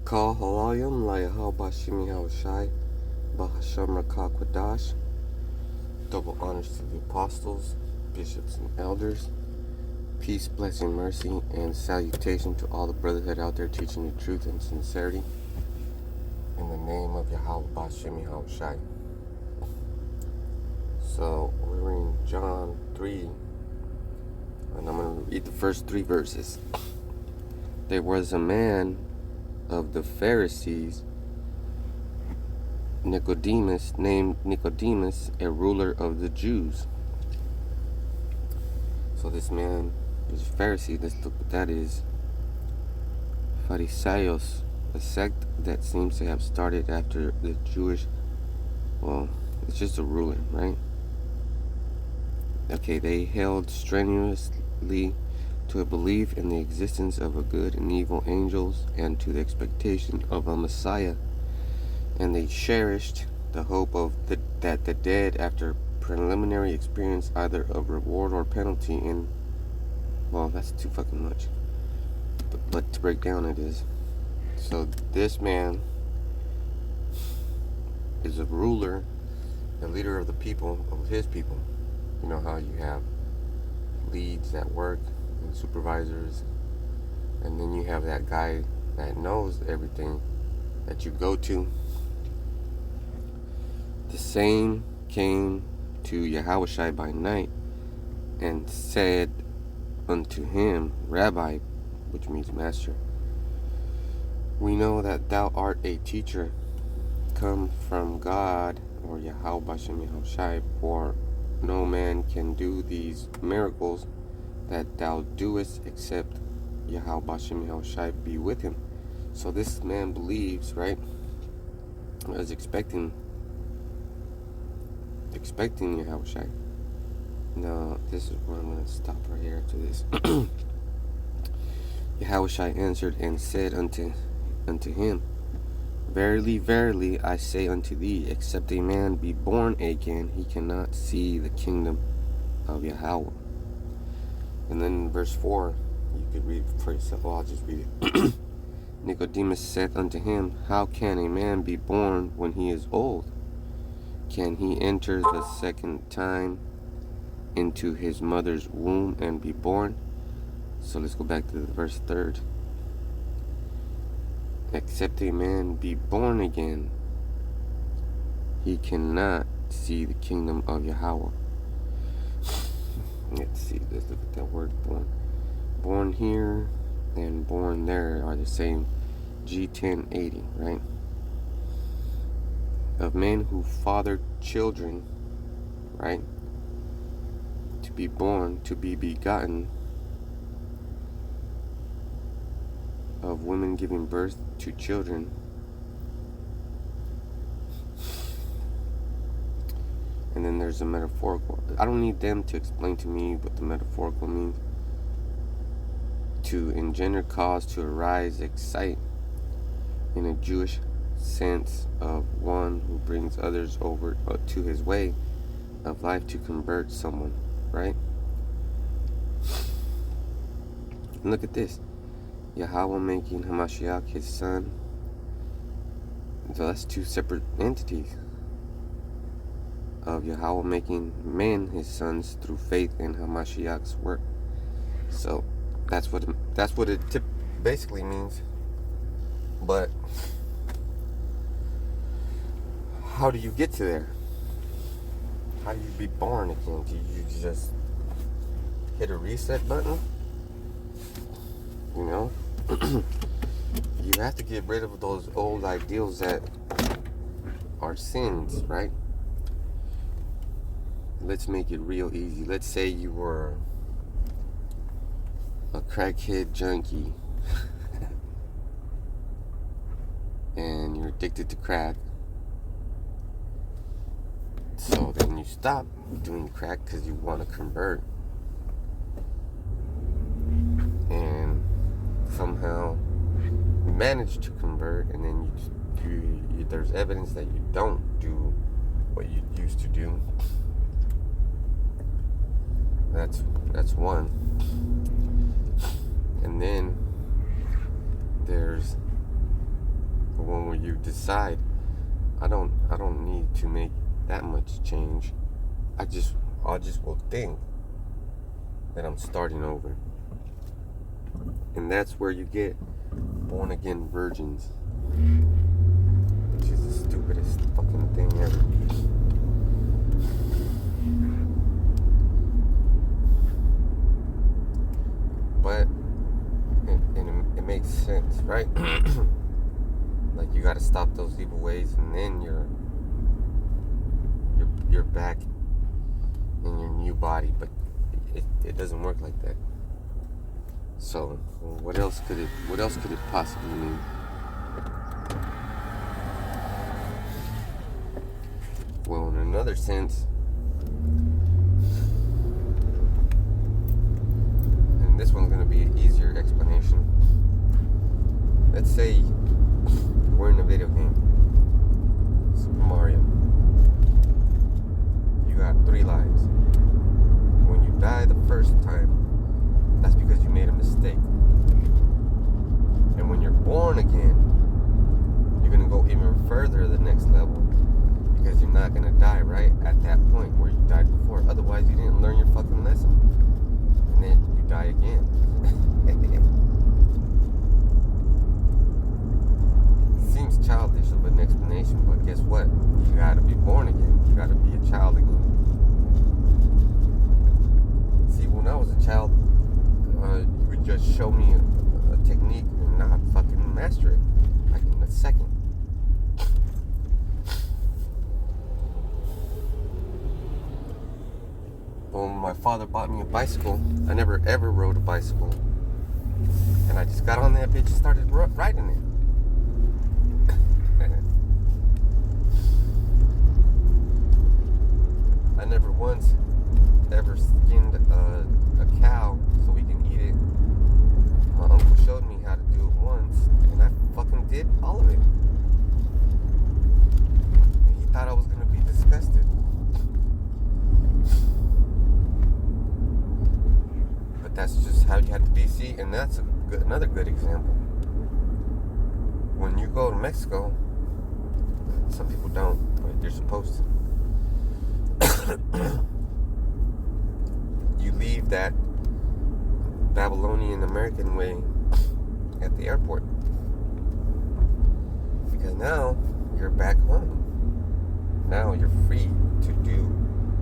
Kal Halayim Layahal Bashimi Hawashai Bahasham Rakak Wadash. Double honors to the apostles, bishops, and elders. Peace, blessing, mercy, and salutation to all the brotherhood out there teaching the truth and sincerity. In the name of Yahweh Bashimi Hawashai. So we're in John 3, and I'm going to read the first 3 verses. There was a man of the Pharisees, Nicodemus, named Nicodemus, a ruler of the Jews. So this man is a Pharisee. Let's look what that is. Phariseos, a sect that seems to have started after the Jewish, well, it's just a ruler, right? Okay, they held strenuously to a belief in the existence of a good and evil angels and to the expectation of a Messiah. And they cherished the hope of that the dead, after preliminary experience either of reward or penalty in, well, that's too fucking much. But to break down it is, so this man is a ruler, a leader of the people, of his people. You know how you have leads at work and supervisors, and then you have that guy that knows everything that you go to. The same came to Yahushua by night and said unto him, Rabbi, which means master, we know that thou art a teacher come from God, or Yahweh Bashem Yahushua, for no man can do these miracles that thou doest except Yahweh Bashem Yahushua be with him. So this man believes, right? I was expecting Yahushua. No, this is where I'm going to stop right here after this. Yahushua answered and said unto him, Verily, verily, I say unto thee, except a man be born again, he cannot see the kingdom of Yahweh. And then in verse 4, you could read it for yourself. Well, I'll just read it. Nicodemus said unto him, How can a man be born when he is old? Can he enter the second time into his mother's womb and be born? So let's go back to the verse 3. Except a man be born again, he cannot see the kingdom of Yahweh. Let's look at that word born. Born here and born there are the same. G1080, right? Of men who father children, right? To be born, to be begotten. Of women giving birth to children. And then there's a metaphorical. I don't need them to explain to me what the metaphorical means. To engender, cause, to arise, excite, in a Jewish sense, of one who brings others over to his way of life, to convert someone, right? And look at this. Yahweh making Hamashiach his son. So that's 2 separate entities. Of Yahweh making men his sons through faith in Hamashiach's work. So that's what it basically means. But how do you get to there? How do you be born again? Do you just hit a reset button? You know? You have to get rid of those old ideals that are sins, right? Let's make it real easy. Let's say you were a crackhead junkie and you're addicted to crack. So then you stop doing crack because you want to convert. And somehow you manage to convert, and then there's evidence that you don't do what you used to do. That's one. And then there's you decide, I don't need to make that much change. I just will think that I'm starting over. And that's where you get born again virgins, which is the stupidest fucking thing ever. But it makes sense, right? Like, you gotta stop those evil ways, and then you're back in your new body. But it doesn't work like that. So what else could it possibly mean? Well, in another sense, and this one's gonna be an easier explanation. Let's say we're in a video game, Super Mario. You got 3 lives. When you die the first time, that's because you made a mistake. And when you're born again, you're gonna go even further the next level, because you're not gonna die right at that point where you died before. Otherwise, you didn't learn your fucking lesson, and then you die again. Seems childish of an explanation, but guess what? You gotta be born again. You gotta be a child again. See, when I was a child, you would just show me a technique and not fucking master it, like in a second. When my father bought me a bicycle, I never ever rode a bicycle, and I just got on that bitch and started riding it. I never once ever skinned a cow so we can eat it. My uncle showed me how to do it once, and I fucking did all of it. And he thought I was gonna be disgusted. But that's just how you had to be. See, and that's another good example. When you go to Mexico, some people don't, but you're supposed to. You leave that Babylonian American way at the airport, because now you're back home. Now you're free to do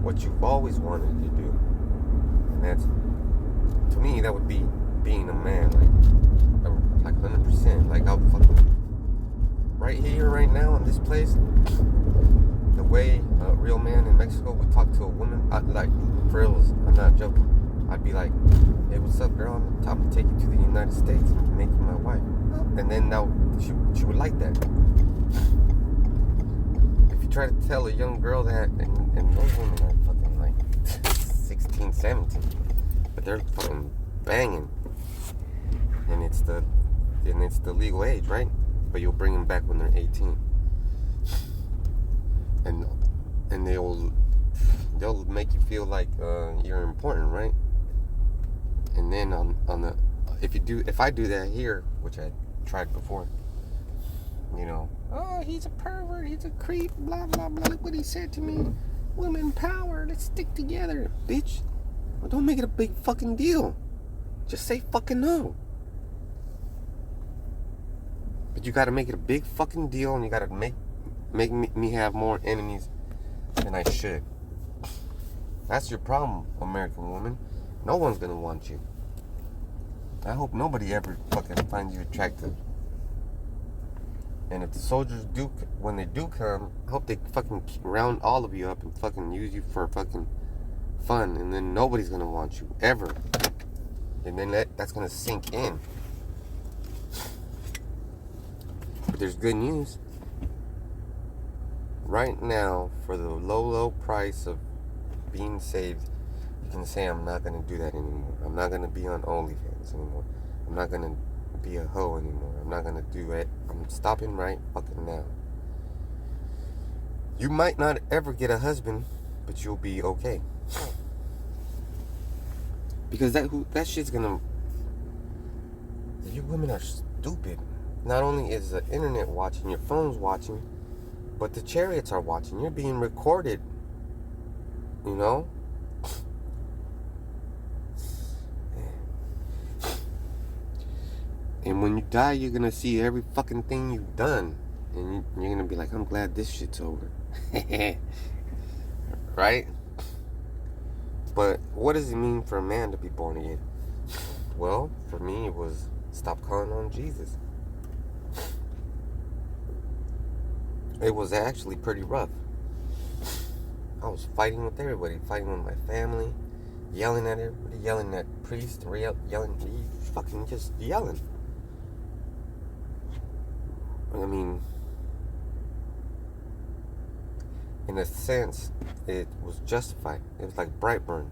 what you've always wanted to do, and that's, to me, that would be being a man, like 100%. Like, I'll fucking right here, right now, in this place. The way a real man in Mexico would talk to a woman, like, for reals, I'm not joking. I'd be like, "Hey, what's up, girl? I'm to take you to the United States and make you my wife." And then now she would like that. If you try to tell a young girl that, and those women are fucking like 16, 17, but they're fucking banging, and it's the legal age, right? But you'll bring them back when they're 18. And they'll make you feel like you're important, right? And then if I do that here, which I tried before, you know, oh, he's a pervert, he's a creep, blah blah blah. Look what he said to me. Women power, let's stick together, bitch. Well, don't make it a big fucking deal. Just say fucking no. But you gotta make it a big fucking deal, and you gotta make me have more enemies than I should. That's your problem, American woman. No one's gonna want you. I hope nobody ever fucking finds you attractive. And if the soldiers do, when they do come, I hope they fucking round all of you up and fucking use you for fucking fun, and then nobody's gonna want you ever. And then that's gonna sink in. But there's good news. Right now, for the low price of being saved, you can say, I'm not going to do that anymore. I'm not going to be on OnlyFans anymore. I'm not going to be a hoe anymore. I'm not going to do it. I'm stopping right fucking now. You might not ever get a husband, but you'll be okay. Because that shit's going to... You women are stupid. not only is the internet watching, your phone's watching, but the chariots are watching. You're being recorded, you know? And when you die, you're gonna see every fucking thing you've done. And you're gonna be like, I'm glad this shit's over. Right? But what does it mean for a man to be born again? Well, for me, it was stop calling on Jesus. It was actually pretty rough. I was fighting with everybody, fighting with my family, yelling at everybody, yelling at priests, yelling, fucking just yelling. I mean, in a sense, it was justified. It was like Brightburn.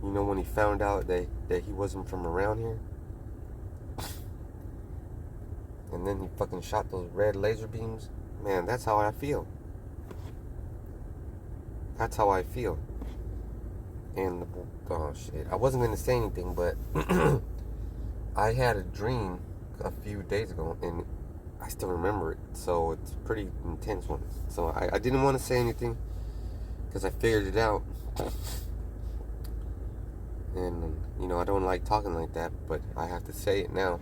You know, when he found out that he wasn't from around here? And then he fucking shot those red laser beams. Man, that's how I feel. That's how I feel. And, oh shit, I wasn't going to say anything, but I had a dream a few days ago, and I still remember it, so it's a pretty intense one. So I didn't want to say anything, because I figured it out. And, you know, I don't like talking like that, but I have to say it now.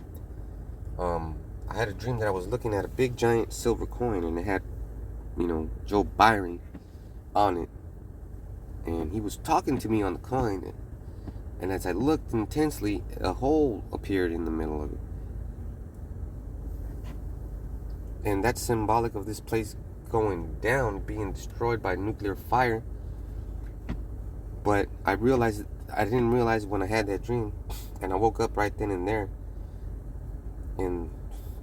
I had a dream that I was looking at a big giant silver coin, and it had, you know, Joe Byron on it. And he was talking to me on the coin, and as I looked intensely, a hole appeared in the middle of it. And that's symbolic of this place going down, being destroyed by nuclear fire. But I didn't realize when I had that dream, and I woke up right then and there, and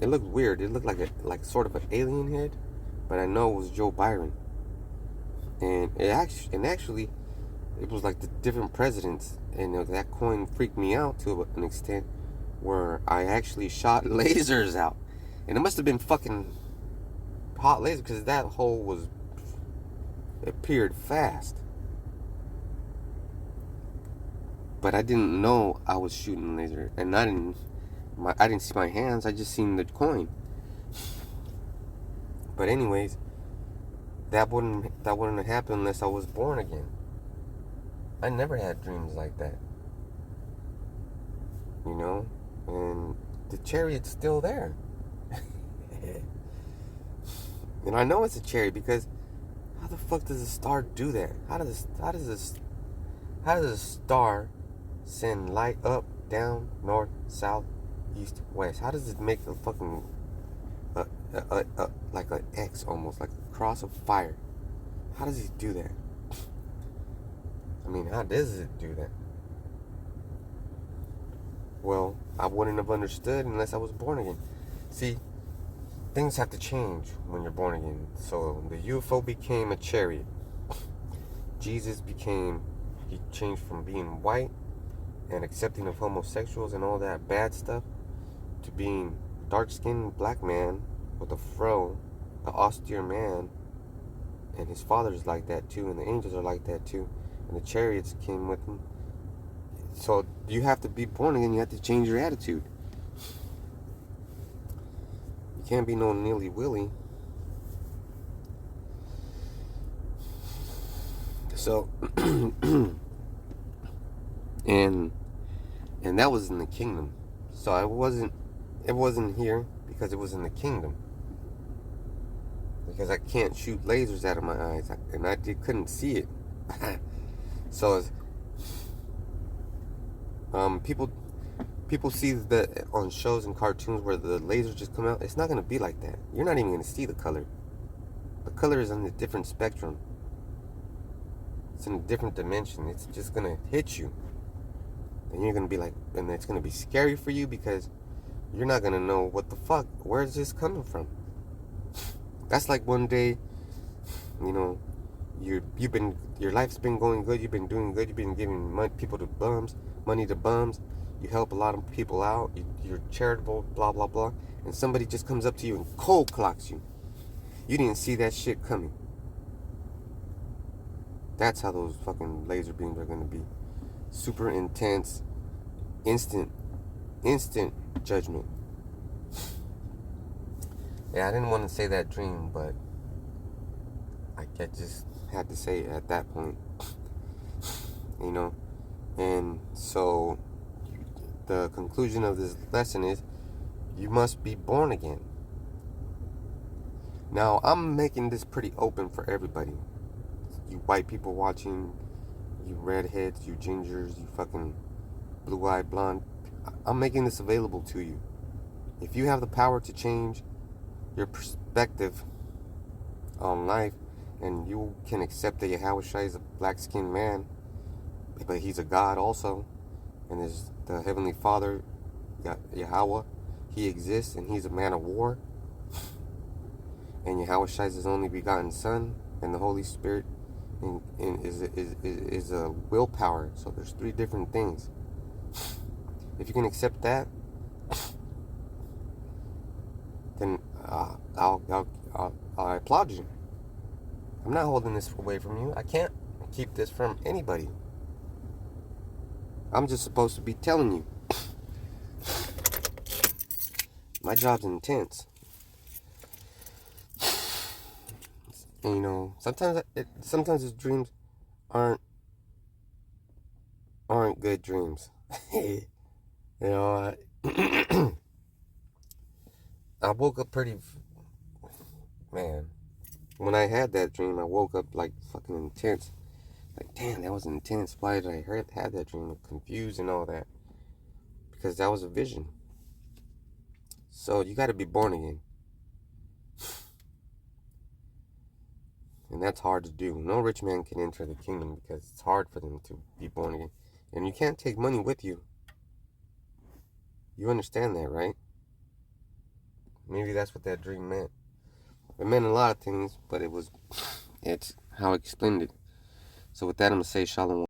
it looked weird. It looked like sort of an alien head, but I know it was Joe Byron. And actually, it was like the different presidents, and that coin freaked me out to an extent where I actually shot lasers out, and it must have been fucking hot lasers because that hole appeared fast. But I didn't know I was shooting laser, and I didn't see my hands. I just seen the coin. But anyways, that wouldn't have happened unless I was born again. I never had dreams like that, you know. And the chariot's still there, and I know it's a chariot because how the fuck does a star do that? How does a star send light up, down, north, south, east, west? How does it make a fucking like an X, almost like a cross of fire? How does he do that? I mean, how does it do that? Well, I wouldn't have understood unless I was born again. See, things have to change when you're born again. So the UFO became a chariot. Jesus he changed from being white and accepting of homosexuals and all that bad stuff to being dark-skinned black man with a fro, an austere man, and his father's like that too, and the angels are like that too, and the chariots came with him. So you have to be born again. You have to change your attitude. You can't be no nilly-willy. So and that was in the kingdom. So it wasn't here because it was in the kingdom. Because I can't shoot lasers out of my eyes, and I couldn't see it. So people see that on shows and cartoons where the lasers just come out. It's not gonna be like that. You're not even gonna see the color. The color is on a different spectrum. It's in a different dimension. It's just gonna hit you, and you're gonna be like, and it's gonna be scary for you because you're not gonna know what the fuck. Where is this coming from? That's like one day, you know, your life's been going good. You've been doing good. You've been giving money to bums. You help a lot of people out. You're charitable, blah blah blah. And somebody just comes up to you and cold clocks you. You didn't see that shit coming. That's how those fucking laser beams are gonna be. Super intense, instant judgment. Yeah, I didn't want to say that dream, but I just had to say it at that point, you know. And so the conclusion of this lesson is you must be born again. Now, I'm making this pretty open for everybody. You white people watching, you redheads, you gingers, you fucking blue-eyed blonde. I'm making this available to you. If you have the power to change your perspective on life, and you can accept that Yahushua is a black-skinned man, but he's a God also, and there's the Heavenly Father, Yahweh, he exists, and he's a man of war, and Yahushua is his only begotten Son, and the Holy Spirit is a willpower. So there's three different things. If you can accept that, then I applaud you. I'm not holding this away from you. I can't keep this from anybody. I'm just supposed to be telling you. My job's intense. And, you know, sometimes his dreams aren't good dreams. You know, I woke up pretty, man. When I had that dream, I woke up like fucking intense. Like, damn, that was intense. Why did I have that dream? I'm confused and all that. Because that was a vision. So you got to be born again. And that's hard to do. No rich man can enter the kingdom because it's hard for them to be born again. And you can't take money with you. You understand that, right? Maybe that's what that dream meant. It meant a lot of things, but it's how I explained it. So with that, I'm going to say shalom.